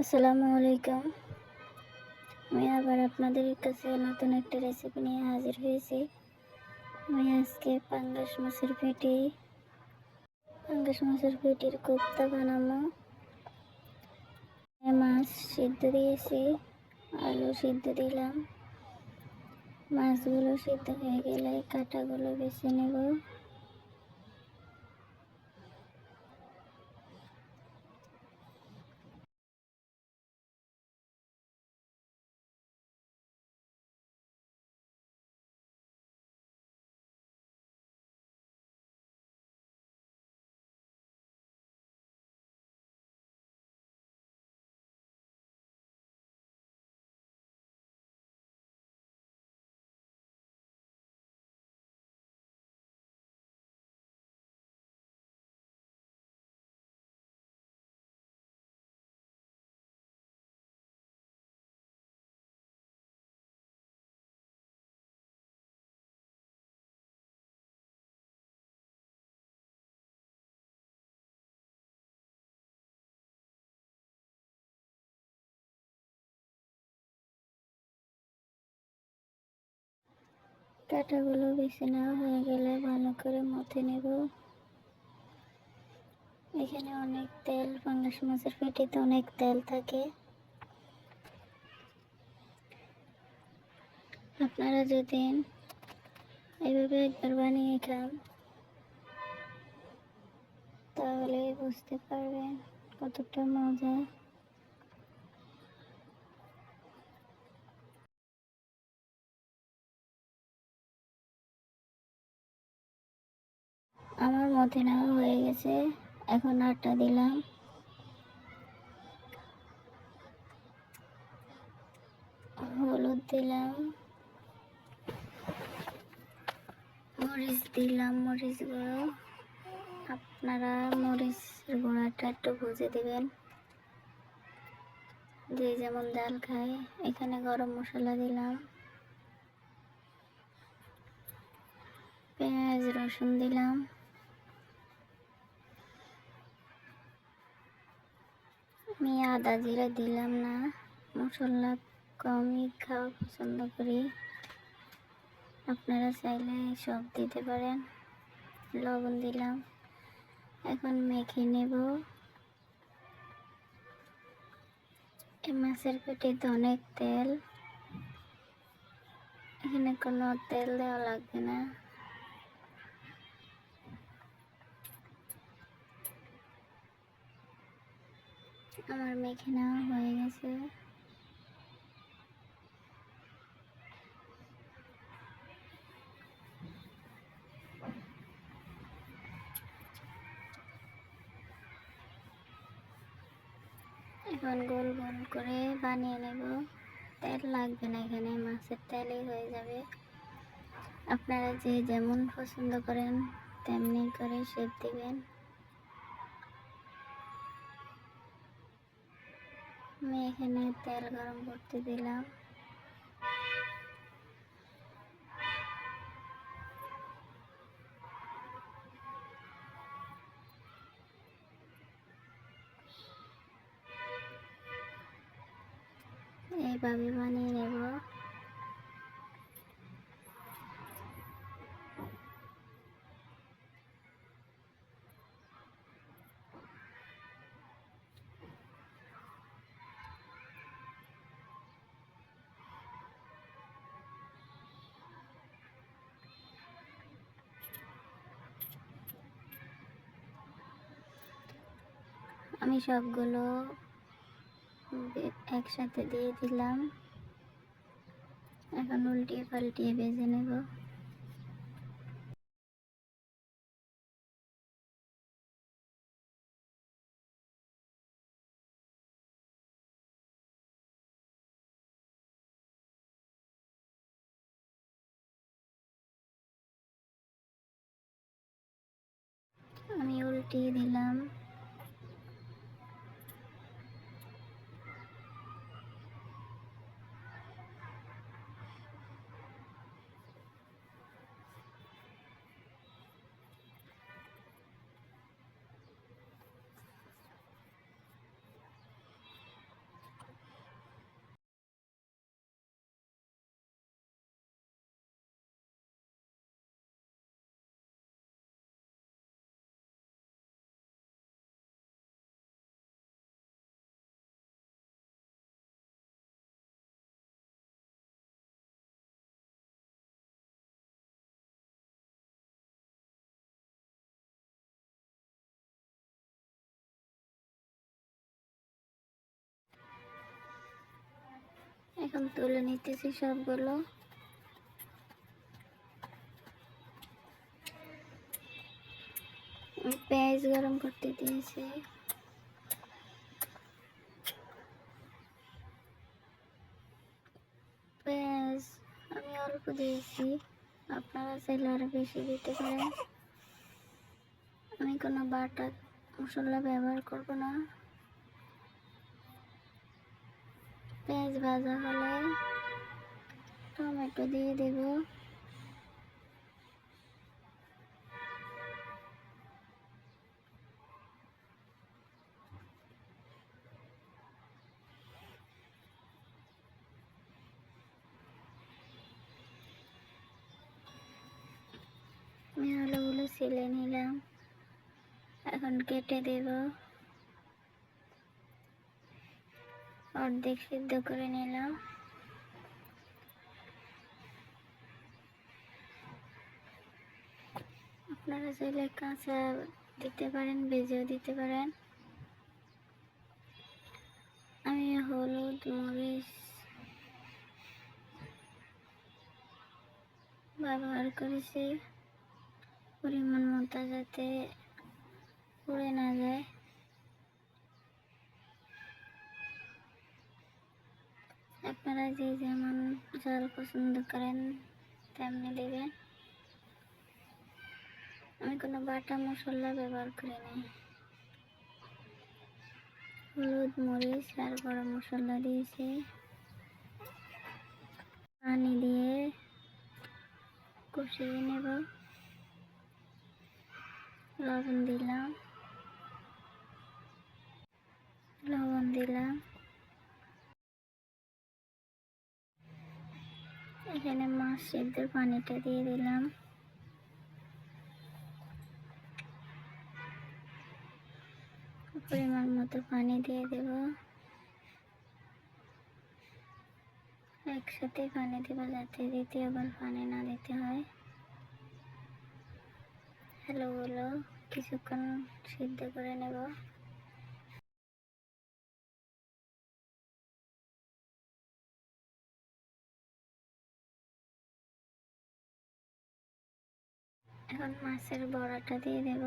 আসসালামু আলাইকুম। আমি আবার আপনাদের কাছে নতুন একটা রেসিপি নিয়ে হাজির হয়েছি। আমি আজকে পাঙ্গাস মাছের পেটির কোপ্তা বানাবো। মাছ সিদ্ধ দিয়েছি, আলু সিদ্ধ দিলাম। মাছগুলো সিদ্ধ হয়ে গেলে কাঁটাগুলো বেছে নেব। কাঁটাগুলো বেছে নেওয়া হয়ে গেলে ভালো করে মথে নেব। এখানে অনেক তেল, পাঙ্গাস মাছের পেটিতে অনেক তেল থাকে। আপনারা যদি এইভাবে একবার বানিয়ে খান তাহলে বুঝতে পারবেন কতটা মজা। আমার মথে নেওয়া হয়ে গেছে, এখন আটা দিলাম, হলুদ দিলাম, মরিচ দিলাম, মরিচ গুঁড়ো। আপনারা মরিচের গুঁড়াটা একটু ভুজে দিবেন, যে যেমন ডাল খায়। এখানে গরম মশলা দিলাম, পেঁয়াজ রসুন দিলাম, আমি আদা জিরা দিলাম না, মশলা কমই খাওয়া পছন্দ করি। আপনারা চাইলে সব দিতে পারেন। লবণ দিলাম, এখন মেখে নেব। এই মাছের পেটিতে অনেক তেল, এখানে কোনো তেল দেওয়া লাগবে না। আমার মেখে নেওয়া হয়ে গেছে। এখন গোল গোল করে বানিয়ে নেব। তেল লাগবে না, এখানে মাছের তেলই হয়ে যাবে। আপনারা যে যেমন পছন্দ করেন তেমনি করে শেপ দিবেন। আমি এখানে তেল গরম করতে দিলাম। এইভাবে বানিয়ে নেব। আমি সবগুলো একসাথে দিয়ে দিলাম। এখন উল্টিয়ে পাল্টিয়ে ভেজে নেব। আমি উল্টিয়ে দিলাম। এখন তুলে নিতেছি সবগুলো। পেঁয়াজ গরম করতে দিয়েছি। পেঁয়াজ আমি অল্প দিয়েছি, আপনারা চাইলে আরো বেশি দিতে পারেন। আমি কোনো বাটা মশলা ব্যবহার করব না। পেঁয়াজ ভাজা হলে টমেটো দিয়ে দেব। আমি আলুগুলো ছিলে নিলাম, এখন কেটে দেব। অর্ধেক সিদ্ধ করে নিলাম। আপনারা চাইলে কাঁচা দিতে পারেন, ভেজেও দিতে পারেন। আমি হলুদ মরিচ ব্যবহার করেছি পরিমাণ মতো, যাতে পুড়ে না যায়। আপনারা যে যেমন ঝাল পছন্দ করেন তেমনি দেবেন। আমি কোনো বাটা মশলা ব্যবহার করিনি। হলুদ মরিচ আর গরম মশলা দিয়েছি। পানি দিয়ে কষিয়ে নেব। লবণ দিলাম, এখানে মাছ সিদ্ধর পানিটা দিয়ে দিলাম। পরিমাণ মতো পানি দিয়ে দেব। একসাথে পানি দেব, যাতে দ্বিতীয়বার পানি না দিতে হয়। আলুগুলো কিছুক্ষণ সিদ্ধ করে নেব। এখন মাছের বড়াটা দিয়ে দেব।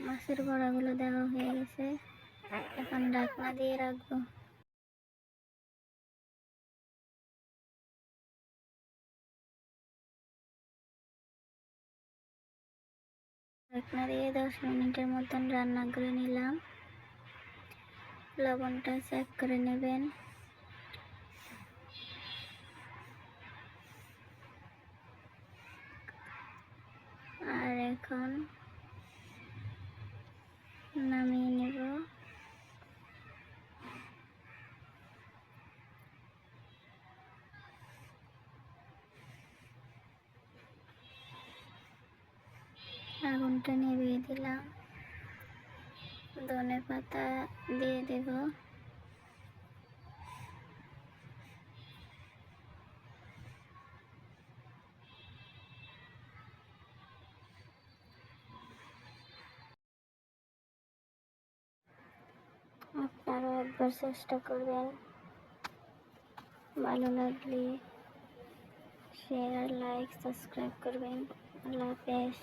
মাছের বড়াগুলো দেওয়া হয়ে গেছে, এখন ঢাকনা দিয়ে রাখবো। ঢাকনা দিয়ে 10 মিনিটের মতন রান্না করে নিলাম। লবণটা চেক করে নেবেন। আর এখন নামিয়ে নেব। আগুনটা নিভিয়ে দিলাম। ধনে পাতা দিয়ে দেব। আপনারা একবার চেষ্টা করবেন। ভালো লাগলে শেয়ার, লাইক, সাবস্ক্রাইব করবেন। আল্লাহ হাফেজ।